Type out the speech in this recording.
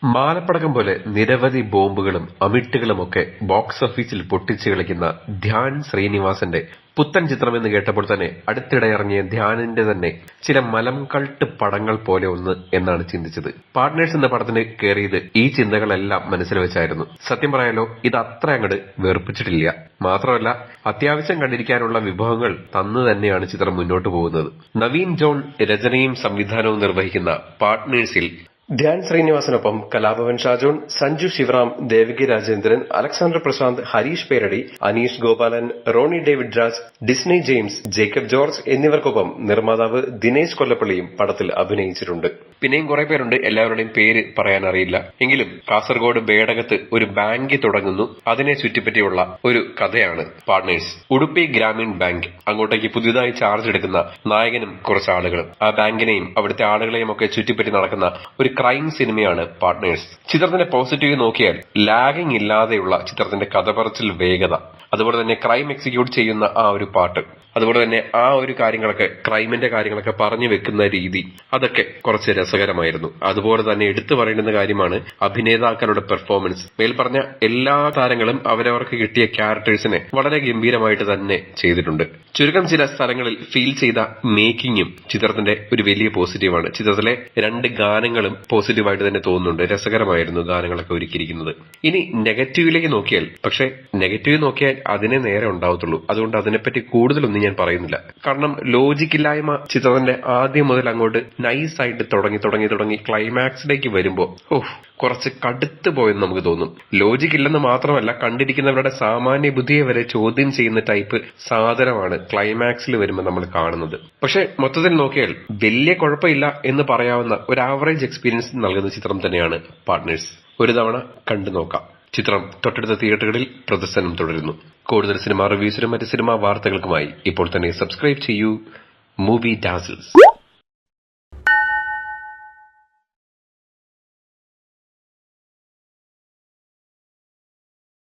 മാലപ്പടക്കം പോലെ നിരവധി ബോംബുകളും അമിട്ടുകളുമൊക്കെ ബോക്സ് ഓഫീസിൽ പൊട്ടിച്ചു കളിക്കുന്ന ധ്യാൻ ശ്രീനിവാസന്റെ പുത്തൻ ചിത്രമെന്ന് കേട്ടപ്പോൾ തന്നെ അടുത്തിടെ ഇറങ്ങിയ ധ്യാനിന്റെ തന്നെ ചില മലം കൾട്ട് പടങ്ങൾ പോലെ ഒന്ന് എന്നാണ് ചിന്തിച്ചത്. പാർട്ട്നേഴ്സ് എന്ന പടത്തിന് കയറിയത് ഈ ചിന്തകളെല്ലാം മനസ്സിൽ വെച്ചായിരുന്നു. സത്യം പറയാലോ, ഇത് അത്ര അങ്ങോട്ട് വെറുപ്പിച്ചിട്ടില്ല. മാത്രമല്ല, അത്യാവശ്യം കണ്ടിരിക്കാനുള്ള വിഭവങ്ങൾ തന്നു തന്നെയാണ് ചിത്രം മുന്നോട്ടു പോകുന്നത്. നവീൻ ജോൺ രചനയും സംവിധാനവും നിർവഹിക്കുന്ന പാർട്ട്നേഴ്സിൽ ധ്യാൻ ശ്രീനിവാസനൊപ്പം Kalabhavan Shajon, Sanju Sivaram, Devaki Rajendran, Alexander Prashanth, Harish Peradi, Aneesh Gopalan, Rony David Raj, Disney James, Jacob George എന്നിവർക്കൊപ്പം നിർമ്മാതാവ് ദിനേശ് കൊല്ലപ്പള്ളിയും പടത്തിൽ അഭിനയിച്ചിട്ടുണ്ട്. പിന്നെയും കുറെ പേരുണ്ട്, എല്ലാവരുടെയും പേര് പറയാൻ അറിയില്ല. എങ്കിലും കാസർഗോഡ് ബേടകത്ത് ഒരു ബാങ്ക് തുടങ്ങുന്നു. അതിനെ ചുറ്റിപ്പറ്റിയുള്ള ഒരു കഥയാണ് പാർട്ട്നേഴ്സ്. ഉടുപ്പി ഗ്രാമീൺ ബാങ്ക്, അങ്ങോട്ടേക്ക് പുതിയതായി ചാർജ് എടുക്കുന്ന നായകനും കുറച്ച് ആളുകളും ആ ബാങ്കിനെയും അവിടുത്തെ ആളുകളെയും ഒക്കെ ചുറ്റിപ്പറ്റി നടക്കുന്ന ഒരു ക്രൈം സിനിമയാണ് പാർട്ട്നേഴ്സ്. ചിത്രത്തിന്റെ പോസിറ്റീവ് നോക്കിയാൽ ലാഗിംഗ് ഇല്ലാതെയുള്ള ചിത്രത്തിന്റെ കഥ പറച്ചിൽ വേഗത, അതുപോലെ തന്നെ ക്രൈം എക്സിക്യൂട്ട് ചെയ്യുന്ന ആ ഒരു പാട്ട്, അതുപോലെ തന്നെ ആ ഒരു കാര്യങ്ങളൊക്കെ ക്രൈമിന്റെ കാര്യങ്ങളൊക്കെ പറഞ്ഞു വെക്കുന്ന രീതി, അതൊക്കെ കുറച്ച് രസകരമായിരുന്നു. അതുപോലെ തന്നെ എടുത്തു പറയേണ്ടുന്ന കാര്യമാണ് അഭിനേതാക്കളുടെ പെർഫോമൻസ്. മേൽപ്പറഞ്ഞ എല്ലാ താരങ്ങളും അവരവർക്ക് കിട്ടിയ ക്യാരക്ടേഴ്സിനെ വളരെ ഗംഭീരമായിട്ട് തന്നെ ചെയ്തിട്ടുണ്ട്. ചുരുക്കം ചില സ്ഥലങ്ങളിൽ ഫീൽ ചെയ്ത മേക്കിങ്ങും ചിത്രത്തിന്റെ ഒരു വലിയ പോസിറ്റീവാണ്. ചിത്രത്തിലെ 2 ഗാനങ്ങളും പോസിറ്റീവായിട്ട് തന്നെ തോന്നുന്നുണ്ട്. രസകരമായിരുന്നു ഗാനങ്ങളൊക്കെ ഒരുക്കിയിരിക്കുന്നത്. ഇനി നെഗറ്റീവിലേക്ക് നോക്കിയാൽ, പക്ഷെ നെഗറ്റീവ് നോക്കിയാൽ അതിനെ നേരെ ഉണ്ടാവത്തുള്ളൂ. അതുകൊണ്ട് അതിനെപ്പറ്റി കൂടുതലൊന്നും ഞാൻ പറയുന്നില്ല. കാരണം ലോജിക്കില്ലായ്മ ചിത്രത്തിന്റെ ആദ്യം മുതൽ അങ്ങോട്ട് നൈസായിട്ട് തുടങ്ങി ക്ലൈമാക്സിലേക്ക് വരുമ്പോ കുറച്ച് കടുത്തു പോയെന്ന് നമുക്ക് തോന്നും. ലോജിക് ഇല്ലെന്ന് മാത്രമല്ല, കണ്ടിരിക്കുന്നവരുടെ സാമാന്യ ബുദ്ധിയെ വരെ ചോദ്യം ചെയ്യുന്ന ടൈപ്പ് സാധനമാണ് ക്ലൈമാക്സിൽ വരുമ്പോൾ നമ്മൾ കാണുന്നത്. പക്ഷെ മൊത്തത്തിൽ നോക്കിയാൽ വലിയ കുഴപ്പമില്ല എന്ന് പറയാവുന്ന ഒരു ആവറേജ് എക്സ്പീരിയൻസ് നൽകുന്ന ചിത്രം തന്നെയാണ് പാർട്ട്നേഴ്സ്. ഒരു തവണ കണ്ടു നോക്കാം. ചിത്രം തൊട്ടടുത്ത തിയേറ്ററുകളിൽ പ്രദർശനം തുടരുന്നു. കൂടുതൽ സിനിമാ റിവ്യൂസിനും മറ്റ് സിനിമാ വാർത്തകൾക്കുമായി ഇപ്പോൾ തന്നെ സബ്സ്ക്രൈബ് ചെയ്യൂ മൂവി ഡാസിൽസ്.